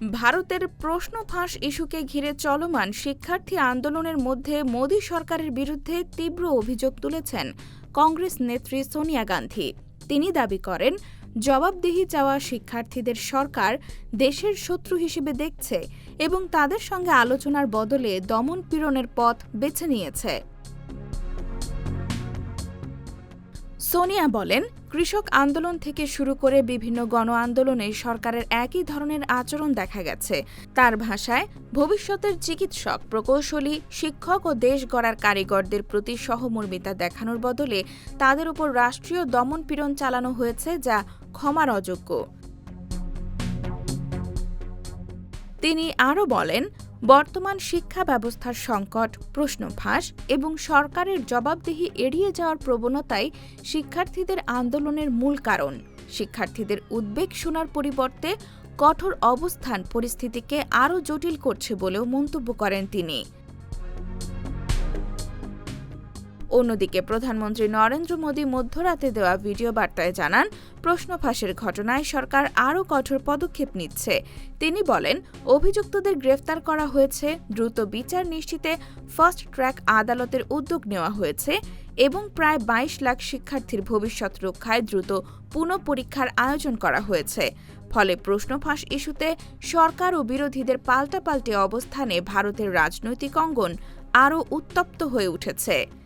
ভারতের প্রশ্ন ফাঁস ইস্যুকে ঘিরে চলমান শিক্ষার্থী আন্দোলনের মধ্যে মোদী সরকারের বিরুদ্ধে তীব্র অভিযোগ তুলেছেন কংগ্রেস নেত্রী সোনিয়া গান্ধী। তিনি দাবি করেন, জবাবদিহি চাওয়া শিক্ষার্থীদের সরকার দেশের শত্রু হিসেবে দেখছে এবং তাদের সঙ্গে আলোচনার বদলে দমন-পীড়নের পথ বেছে নিয়েছে। সোনিয়া বলেন, কৃষক আন্দোলন থেকে শুরু করে বিভিন্ন গণ আন্দোলনে সরকারের একই ধরনের আচরণ দেখা গেছে। তার ভাষায়, ভবিষ্যতের চিকিৎসক, প্রকৌশলী, শিক্ষক ও দেশ গড়ার কারিগরদের প্রতি সহমর্মিতা দেখানোর বদলে তাদের উপর রাষ্ট্রীয় দমন-পীড়ন চালানো হয়েছে, যা ক্ষমার অযোগ্য। তিনি আরও বলেন, বর্তমান শিক্ষা ব্যবস্থার সংকট, প্রশ্ন ফাঁস এবং সরকারের জবাবদিহি এড়িয়ে যাওয়ার প্রবণতাই শিক্ষার্থীদের আন্দোলনের মূল কারণ। শিক্ষার্থীদের উদ্বেগ শোনার পরিবর্তে কঠোর অবস্থান পরিস্থিতিকে আরও জটিল করছে বলেও মন্তব্য করেন তিনি। অন্যদিকে প্রধানমন্ত্রী নরেন্দ্র মোদী মধ্যরাতে দেওয়া ভিডিও বার্তায় জানান, প্রশ্ন ফাঁসের ঘটনায় সরকার আরও কঠোর পদক্ষেপ নিচ্ছে। তিনি বলেন, অভিযুক্তদের গ্রেফতার করা হয়েছে, দ্রুত বিচার নিশ্চিতে ফাস্ট ট্র্যাক আদালতের উদ্যোগ নেওয়া হয়েছে এবং প্রায় ২২ লাখ শিক্ষার্থীর ভবিষ্যৎ রক্ষায় দ্রুত পুনঃপরীক্ষার আয়োজন করা হয়েছে। ফলে প্রশ্ন ফাঁস ইস্যুতে সরকার ও বিরোধীদের পাল্টাপাল্টি অবস্থানে ভারতের রাজনৈতিক অঙ্গন আরও উত্তপ্ত হয়ে উঠেছে।